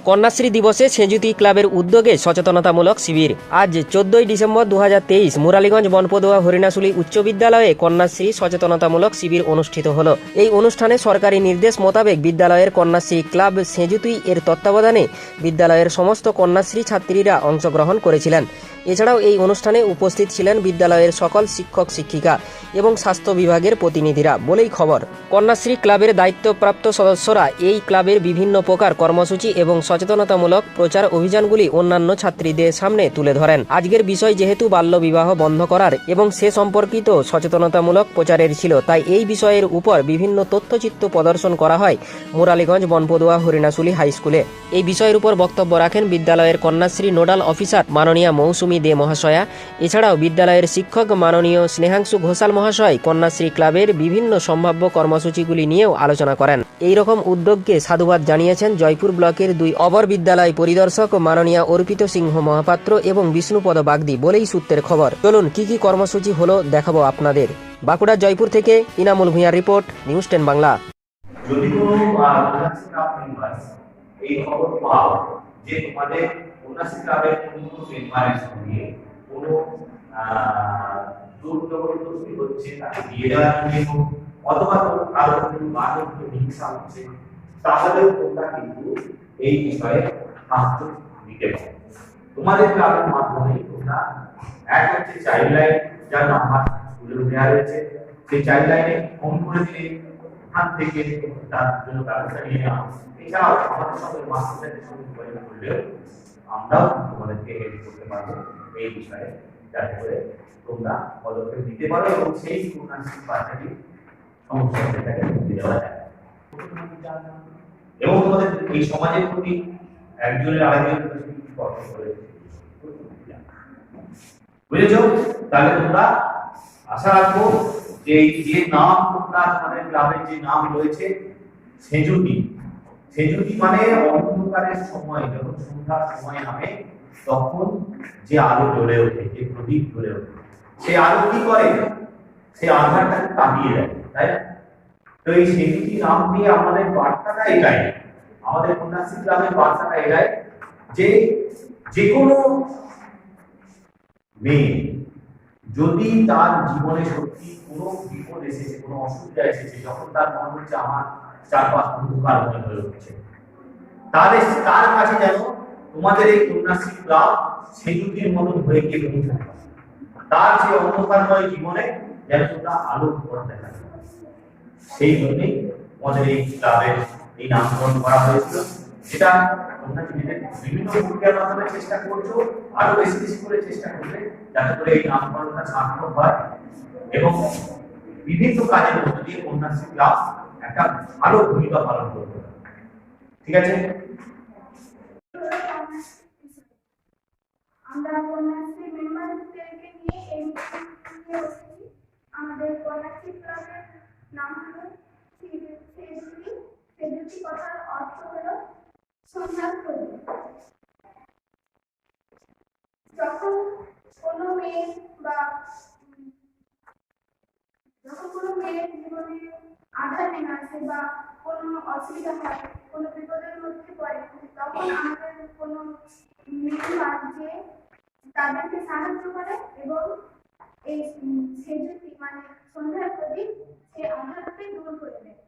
কন্যাশ্রী দিবসে সেঁজুতি ক্লাবের উদ্যোগে সচেতনতামূলক শিবির। আজ 14 ডিসেম্বর 2023 মুরালীগঞ্জ বনপদুয়া হরিণাশুলী উচ্চ বিদ্যালয়ে কন্যাশ্রী সচেতনতামূলক শিবির অনুষ্ঠিত হল। এই অনুষ্ঠানে সরকারি নির্দেশ মোতাবেক বিদ্যালয়ের কন্যাশ্রী ক্লাব সেঁজুতি এর তত্ত্বাবধানে বিদ্যালয়ের সমস্ত কন্যাশ্রী ছাত্রীরা অংশগ্রহণ করেছিলেন। এছাড়াও এই অনুষ্ঠানে উপস্থিত ছিলেন বিদ্যালয়ের সকল শিক্ষক শিক্ষিকা এবং স্বাস্থ্য বিভাগের প্রতিনিধিরা বলেই খবর। কন্যাশ্রী ক্লাবের দায়িত্বপ্রাপ্ত সদস্যরা এই ক্লাবের বিভিন্ন প্রকার কর্মসূচি এবং সচেতনতামূলক প্রচার অভিযানগুলি অন্যান্য ছাত্রীদের সামনে তুলে ধরেন। আজকের বিষয় যেহেতু বাল্যবিবাহ বন্ধ করার এবং সে সম্পর্কিত সচেতনতামূলক প্রচারের ছিল, তাই এই বিষয়ের উপর বিভিন্ন তথ্যচিত্র প্রদর্শন করা হয় মুরালীগঞ্জ বনপদুয়া হরিণাশুলী হাই স্কুলে। এই বিষয়ের উপর বক্তব্য রাখেন বিদ্যালয়ের কন্যাশ্রী নোডাল অফিসার মাননীয়া মৌসুমী দে মহাশয়া। এছাড়াও বিদ্যালয়ের শিক্ষক মাননীয় স্নেহাংশু ঘোষাল মহাশয় কন্যাশ্রী ক্লাবের বিভিন্ন সম্ভাব্য কর্মসূচিগুলি নিয়েও আলোচনা করেন। এই রকম উদ্যোগকে সাধুবাদ জানিয়েছেন জয়পুর ব্লকের 2 অবর বিদ্যালয় পরিদর্শক মাননীয়া অর্পিত সিংহ মহাপাত্র এবং বিষ্ণুপদ বাগদি বলেই সূত্রের খবর। চলুন কি কি কর্মসূচি হলো দেখাবো আপনাদের। বাঁকুড়া জয়পুর থেকে ইনামুল ভূঁইয়ার রিপোর্ট, নিউজ 10 বাংলা। যদি কোনো এই খবর পাও যে তোমাদের কন্যাশ্রী ক্লাবের কোনো মেম্বারের সঙ্গে কোনো দুর্ব্যবহার হচ্ছে, তাকে দিয়ে দেওয়ার জন্য অথবা কারো কোনো বাধক হিংসা হচ্ছে, তাহলেও তোমরা কিন্তু এই বিষয়ে সাহায্য নিতে পারো। তোমাদের ক্লাবের মাধ্যমে তোমরা এক হচ্ছে চাইল্ড লাইন, যার নাম্বার স্কুলে দেওয়া রয়েছে, সেই চাইল্ড লাইনে ফোন করে দিলে ওখান থেকে তার জন্য ব্যবস্থা নিয়ে নেওয়া। এছাড়াও আমাদের সঙ্গে মাস্টারদের সঙ্গে যোগাযোগ করলেও আমরাও তোমাদেরকে হেল্প করতে পারবো এই বিষয়ে, যাতে করে তোমরা পদক্ষেপ নিতে পারো এবং সেই কন্যাশ্রী বাচ্চাটি সমস্যা সেটাকে মুক্তি দেওয়া যায়। এবং তোমাদের এই সমাজের প্রতি একজনের আরেকজনের প্রতি কর্তব্য রয়েছে, বুঝেছো? তাহলে তোমরা আশা রাখবো যে এই যে নাম তোমরা তোমাদের ক্লাবের যে নাম রয়েছে সেঁজুতি, সেঁজুতি মানে অন্ধকারের সময়, যখন সন্ধ্যার সময় নামে তখন যে আলো জ্বলে ওঠে, যে প্রদীপ জ্বলে ওঠে, সেই আলো কি করে? সেই আধারটাকে তাড়িয়ে দেয়, তাই না? তো এই সেঁজুতি নাম দিয়ে আমাদের বার্তাটা এটাই, আমাদের কন্যাশ্রী ক্লাবের বার্তাটা এটাই যে যে কোনো মেয়ে যদি তার জীবনে সত্যি কোনো বিপদ এসেছে, কোনো অসুবিধা এসেছে, যখন তার মনে হচ্ছে আমার চারপাশ অন্ধকার হয়ে উঠছে, তাহলে তার কাছে যেন তোমাদের এই কন্যাশ্রী ক্লাব সেঁজুতির মতন হয়ে গিয়ে পৌঁছায়, তার যে অন্ধকারময় জীবনে যেন তোমরা আলো করতে পারো। সেই জন্যই আমাদের এই ক্লাবের এই নামকরণ করা হয়েছিল। সেটা তোমরা বিভিন্ন প্রক্রিয়ার মাধ্যমে চেষ্টা করছো, আরো বেশি বেশি করে চেষ্টা করবে যাতে করে এই নামকরণটা সার্থক হয় এবং বিভিন্ন কাজের মধ্যে দিয়ে কন্যাশ্রী ক্লাব একটা ভালো ভূমিকা পালন করবে। ঠিক আছে? আমরা কন্যাশ্রী মেম্বারদেরকে নিয়ে এই আমাদের কন্যাশ্রী ক্লাবের নাম হলো সেঁজুতি। সেঁজুতি কথার অর্থ হলো সন্ধ্যার প্রদীপ। যখন কোনো মেয়ের জীবনে আঘাত নেমে আসে বা কোনো অসুবিধা হয়, কোনো বিপদের মধ্যে পড়ে, তখন আমাদের কোনো মেম্বার যে তাদেরকে সাহায্য করে এবং এই সেঁজুতি মানে সন্ধ্যার প্রদীপ সে আঘাতকে দূর করে দেয়।